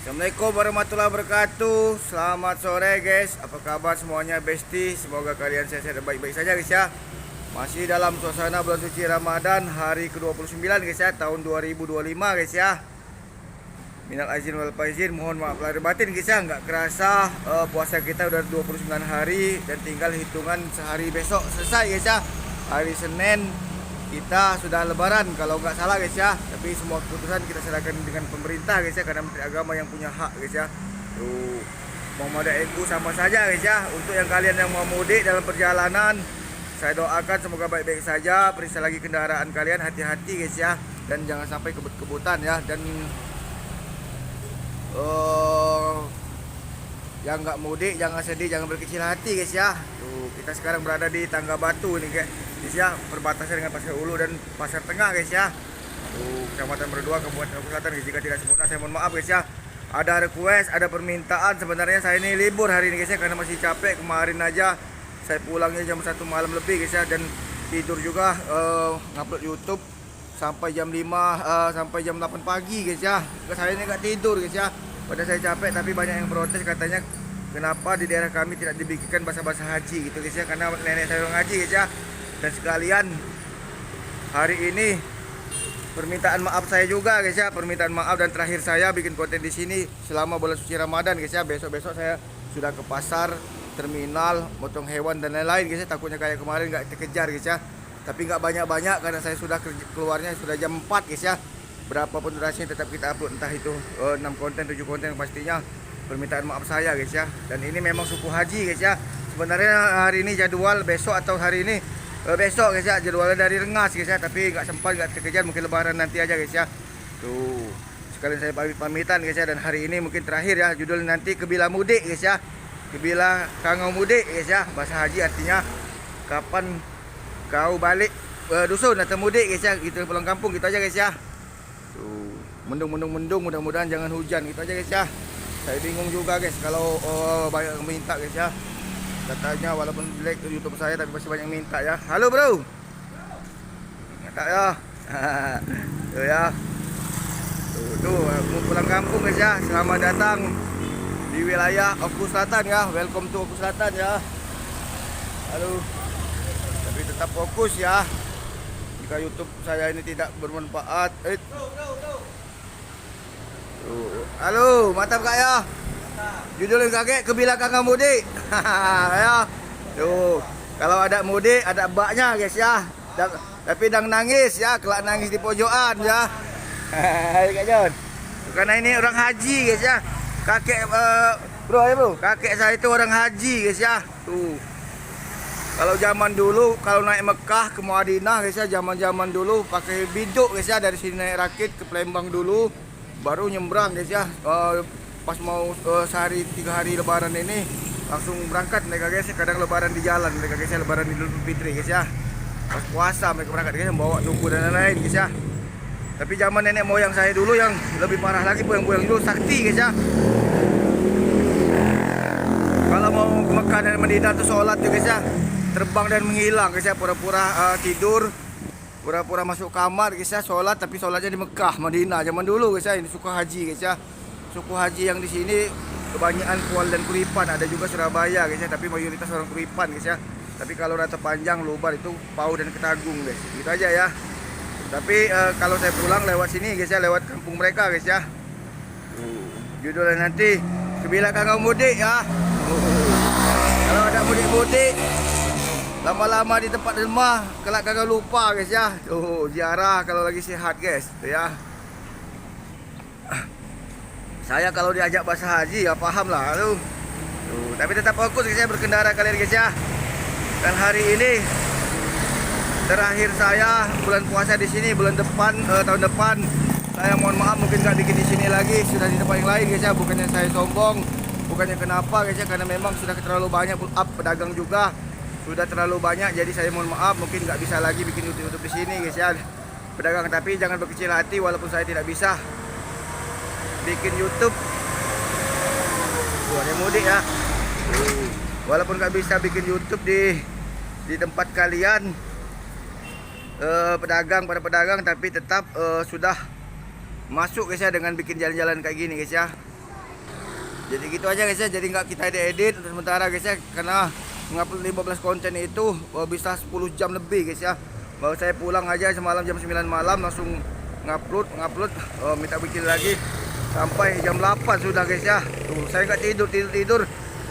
Assalamualaikum warahmatullahi wabarakatuh. Selamat sore guys. Apa kabar semuanya besti? Semoga kalian sehat dan baik-baik saja guys ya. Masih dalam suasana bulan suci Ramadan hari ke-29 guys ya, tahun 2025 guys ya. Minal aizin wal faizin, mohon maaf lahir batin guys ya. Nggak kerasa puasa kita udah 29 hari dan tinggal hitungan sehari besok selesai guys ya. Hari Senin kita sudah lebaran kalau nggak salah guys ya, tapi semua keputusan kita serahkan dengan pemerintah guys ya, karena menteri agama yang punya hak guys ya. Tuh, Muhammadiyah NU sama saja guys ya. Untuk yang kalian yang mau mudik dalam perjalanan, saya doakan semoga baik-baik saja. Periksa lagi kendaraan kalian, hati-hati guys ya, dan jangan sampai kebut-kebutan ya. Dan yang nggak mudik jangan sedih, jangan berkecil hati guys ya. Tuh, kita sekarang berada di Tangga Batu nih guys ya, perbatasan dengan Pasar Ulu dan Pasar Tengah guys ya. Tuh, Kecamatan Berdua, Kabupaten Oku Selatan. Jika tidak sempurna saya mohon maaf guys ya. Ada request, ada permintaan. Sebenarnya saya ini libur hari ini guys ya, karena masih capek. Kemarin aja saya pulangnya jam 1 malam lebih guys ya, dan tidur juga ngupload YouTube sampai jam 5 sampai jam 8 pagi guys ya. Saya ini nggak tidur guys ya. Padahal saya capek, tapi banyak yang protes katanya kenapa di daerah kami tidak dibikinkan bahasa-bahasa haji gitu guys ya, karena nenek saya orang haji guys ya. Dan sekalian hari ini permintaan maaf saya juga guys ya, permintaan maaf dan terakhir saya bikin konten di sini selama bulan suci Ramadan guys ya. Besok-besok saya sudah ke pasar, terminal, motong hewan dan lain-lain guys ya. Takutnya kayak kemarin nggak dikejar guys ya, tapi nggak banyak-banyak karena saya sudah keluarnya sudah jam 4 guys ya. Berapapun durasinya tetap kita upload, entah itu 6 konten, 7 konten, pastinya permintaan maaf saya guys ya. Dan ini memang suku haji guys ya. Sebenarnya hari ini jadwal besok atau hari ini besok guys ya, jadwalnya dari Rengas guys ya, tapi nggak sempat, nggak terkejar, mungkin lebaran nanti aja guys ya. Tuh, sekalian saya pamitan guys ya. Dan hari ini mungkin terakhir ya, judul nanti Kebila Mudik guys ya, Kebila Kangau Mudik guys ya. Bahasa haji artinya kapan kau balik dusun atau mudik guys ya, gitu, pulang kampung gitu aja guys ya. Tuh, mendung, mudah-mudahan jangan hujan gitu aja guys ya. Saya bingung juga guys kalau banyak yang minta guys ya. Katanya walaupun jelek YouTube saya tapi masih banyak minta ya. Halo bro. Minta ya. Tuh ya. Tuh, mau pulang kampung guys ya. Selamat datang di wilayah Oku Selatan ya. Welcome to Oku Selatan ya. Halo. Tapi tetap fokus ya. Jika YouTube saya ini tidak bermanfaat. Tuh. Halo, mantap kak ya. Judulnya kakek Kebila Kangau Mudik. Ya. Tuh, kalau ada mudik ada baknya guys ya. Tapi dang nangis ya, kelak nangis di pojokan ya. Kak John. Karena ini orang haji guys ya. Kakek bro ya bro, kakek saya itu orang haji guys ya. Tuh. Kalau zaman dulu kalau naik Mekah ke Madinah guys ya, zaman-zaman dulu pakai biduk guys ya, dari sini naik rakit ke Palembang dulu, baru nyembrang guys ya. Pas mau sehari 3 hari lebaran ini langsung berangkat mereka guys ya. Kadang lebaran di jalan mereka guys ya, lebaran Idul Fitri guys ya. Pas puasa mereka berangkat guys, membawa tugu dan lain-lain guys ya. Tapi zaman nenek moyang saya dulu yang lebih parah lagi, boyang-boyang dulu sakti guys ya. Kalau mau ke Mekah dan Madinah tuh sholat tuh guys ya, terbang dan menghilang guys ya, pura-pura tidur, pura-pura masuk kamar guys ya, sholat tapi sholatnya di Mekah, Madinah zaman dulu guys ya. Ini suku haji guys ya. Suku haji yang di sini kebanyakan Kuala dan Kuripan, ada juga Surabaya guys ya, tapi mayoritas orang Kuripan guys ya. Tapi kalau rata panjang Lubar itu Pau dan Ketagung guys, gitu aja ya. Tapi kalau saya pulang lewat sini guys ya, lewat kampung mereka guys ya. Judulnya nanti Kebila Kangau Mudik ya. Kalau ada mudik-mudik lama-lama di tempat rumah, kelak kagak lupa guys ya. Tuh, ziarah kalau lagi sehat guys, tuh ya. Saya kalau diajak bahasa haji ya paham lah tuh. Tapi tetap fokus guys ya berkendara kalian guys ya. Dan hari ini terakhir saya bulan puasa di sini, bulan depan tahun depan saya mohon maaf mungkin nggak bikin di sini lagi, sudah di tempat yang lain guys ya. Bukannya saya sombong, bukannya kenapa guys ya, karena memang sudah terlalu banyak pull up pedagang juga, sudah terlalu banyak. Jadi saya mohon maaf mungkin nggak bisa lagi bikin YouTube di sini guys ya pedagang. Tapi jangan berkecil hati, walaupun saya tidak bisa bikin YouTube, ada mudik ya. Walaupun nggak bisa bikin YouTube di tempat kalian, pedagang, para pedagang, tapi tetap sudah masuk guys ya dengan bikin jalan-jalan kayak gini guys ya. Jadi gitu aja guys ya, jadi nggak kita edit untuk sementara guys ya, karena ngupload 15 konten itu bisa 10 jam lebih guys ya. Baru saya pulang aja semalam jam 9 malam langsung ngupload, minta bikin lagi sampai jam 8 sudah guys ya. Tuh, saya nggak tidur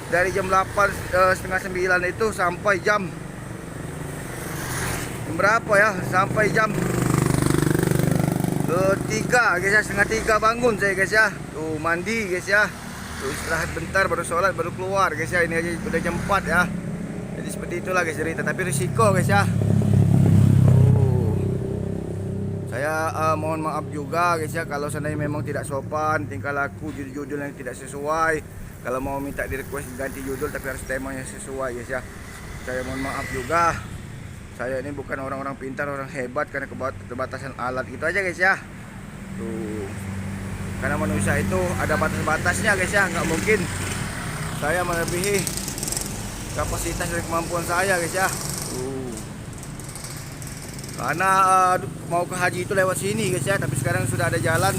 dari jam 8 setengah 9 itu sampai jam berapa ya? Sampai jam 3 guys ya, setengah 3 bangun saya guys ya. Tuh mandi guys ya. Tuh istirahat bentar baru sholat baru keluar guys ya. Ini aja udah jam 4 ya. Jadi seperti itulah guys cerita, tapi risiko guys ya. Saya mohon maaf juga guys ya kalau seandainya memang tidak sopan, tingkah laku, judul yang tidak sesuai. Kalau mau minta di request ganti judul tapi harus temanya sesuai guys ya. Saya mohon maaf juga. Saya ini bukan orang-orang pintar, orang hebat karena keterbatasan alat gitu aja guys ya. Tuh. Karena manusia itu ada batas-batasnya guys ya, nggak mungkin saya melebihi kapasitas dan kemampuan saya guys ya. Karena mau ke haji itu lewat sini guys ya, tapi sekarang sudah ada jalan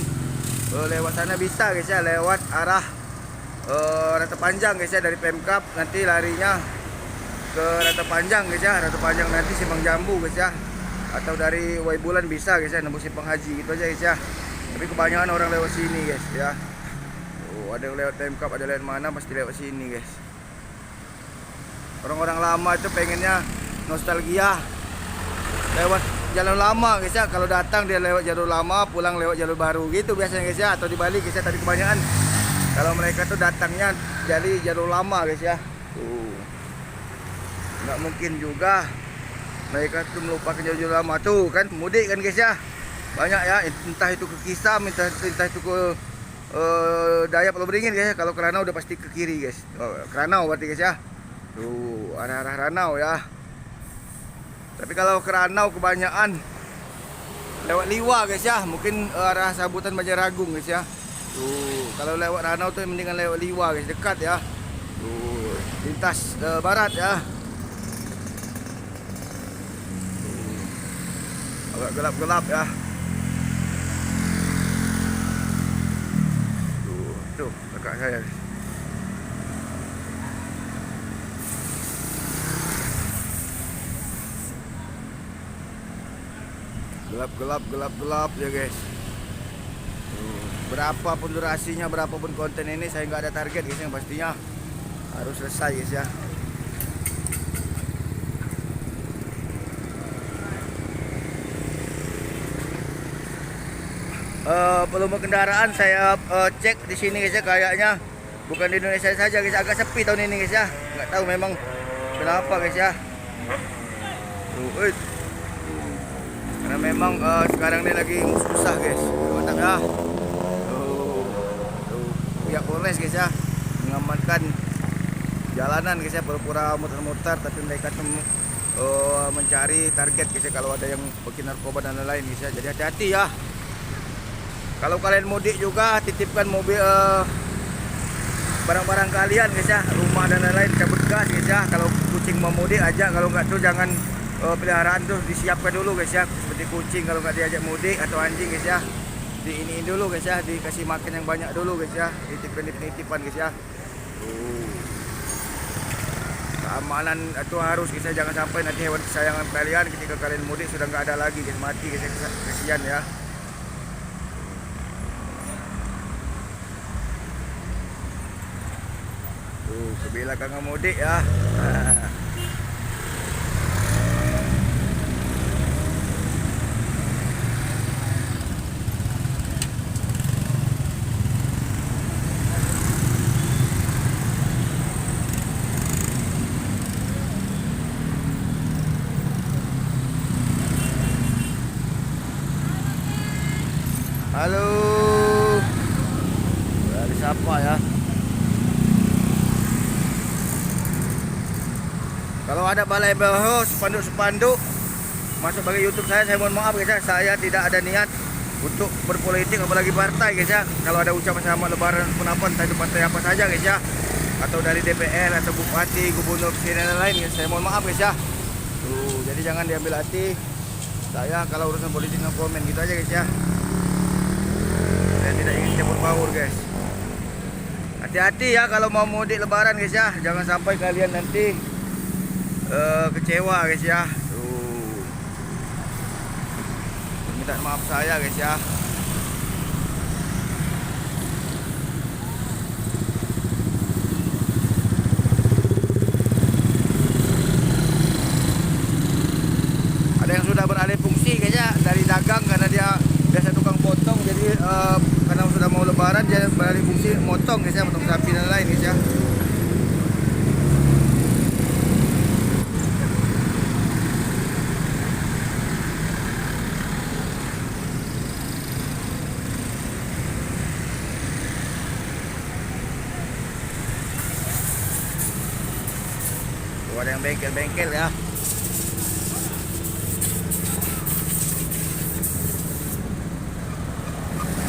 lewat sana bisa guys ya, lewat arah Rata Panjang guys ya, dari Pemkap nanti larinya ke Rata Panjang guys ya, Rata Panjang nanti Simpang Jambu guys ya, atau dari Waibulan bisa guys ya, nembus Simpang Haji gitu aja guys ya. Tapi kebanyakan orang lewat sini guys ya. Ada yang lewat Pemkap, ada lewat mana pasti lewat sini guys. Orang-orang lama itu pengennya nostalgia lewat jalur lama guys ya. Kalau datang dia lewat jalur lama, pulang lewat jalur baru gitu biasanya guys ya, atau dibalik guys ya. Tadi kebanyakan kalau mereka tuh datangnya dari jalur lama guys ya. Nggak mungkin juga mereka tuh melupakan jalur lama tuh kan, mudik kan guys ya. Banyak ya, entah itu ke Kisam, entah itu ke Dayak Pulau Beringin guys ya. Kalau ke Ranau udah pasti ke kiri guys. Ke Ranau berarti guys ya. Tuh arah-arah Ranau ya. Tapi kalau ke Ranau kebanyakan lewat Liwa guys ya, mungkin arah Sabutan Banjaragung guys ya. Tuh, kalau lewat Ranau tuh mendingan lewat Liwa guys, dekat ya. Tuh, lintas barat ya. Tuh, agak gelap-gelap ya. Tuh, dekat saya. Gelap ya guys. Berapapun durasinya, berapapun konten ini saya nggak ada target guys, yang pastinya harus selesai guys ya. Volume kendaraan saya cek di sini guys ya, kayaknya bukan di Indonesia saja guys, agak sepi tahun ini guys ya. Nggak tahu memang kenapa guys ya. Karena memang sekarang ini lagi susah guys, mantap ya. Pihak Polres guys ya mengamankan jalanan guys ya, pura-pura muter-muter tapi mereka tuh mencari target guys ya, kalau ada yang bikin narkoba dan lain-lain guys ya. Jadi hati-hati ya. Kalau kalian mudik juga titipkan mobil barang-barang kalian guys ya, rumah dan lain-lain, cabut gas guys ya. Kalau kucing mau mudik aja, kalau nggak tuh jangan peliharaan tuh disiapkan dulu guys ya, seperti kucing kalau nggak diajak mudik atau anjing guys ya, diiniin dulu guys ya, dikasih makan yang banyak dulu guys ya, dititipkan guys ya. Keamanan itu harus guys ya, jangan sampai nanti hewan kesayangan kalian ketika kalian mudik sudah nggak ada lagi guys, mati guys ya, kasihan ya. Ke belakang mudik ya. Halo. Dari siapa ya? Kalau ada balai baho, spanduk-spanduk masuk bagi YouTube saya mohon maaf guys ya. Saya tidak ada niat untuk berpolitik apalagi partai guys ya. Kalau ada ucapan selamat lebaran pun apa, entah itu partai apa saja guys ya, atau dari DPR atau bupati, gubernur, presiden dan lain-lain guys, saya mohon maaf guys ya. Tuh, jadi jangan diambil hati. Saya kalau urusan politik no komen gitu aja guys ya. Saya tidak ingin campur baur guys. Hati-hati ya kalau mau mudik lebaran guys ya. Jangan sampai kalian nanti kecewa guys ya. Tuh. Permintaan maaf saya guys ya. Ada yang sudah beralih fungsi guys ya, dari dagang karena dia biasa tukang potong, jadi karena sudah mau lebaran dia beralih fungsi motong guys ya, motong sapi dan lain guys ya. Tuh, ada yang bengkel-bengkel ya.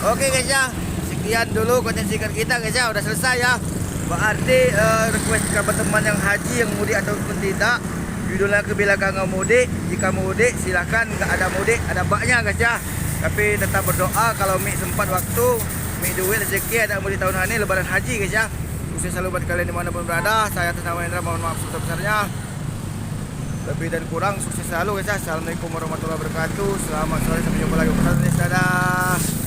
Oke guys ya, sekian dulu konten singkat kita guys ya, udah selesai ya. Berarti request kerabat teman yang haji, yang mudik ataupun tidak, judulnya kebelakangan mudik. Jika mudik silahkan, nggak ada mudik ada baknya guys ya. Tapi tetap berdoa kalau Mi sempat waktu, Mi duit rezeki, ada mudik tahun ini lebaran haji guys ya. Sukses selalu buat kalian dimanapun berada. Saya atas nama Indra mohon maaf sebesar-besarnya. Lebih dan kurang sukses selalu guys ya. Assalamualaikum warahmatullahi wabarakatuh. Selamat sore, sampai jumpa lagi. Dadah.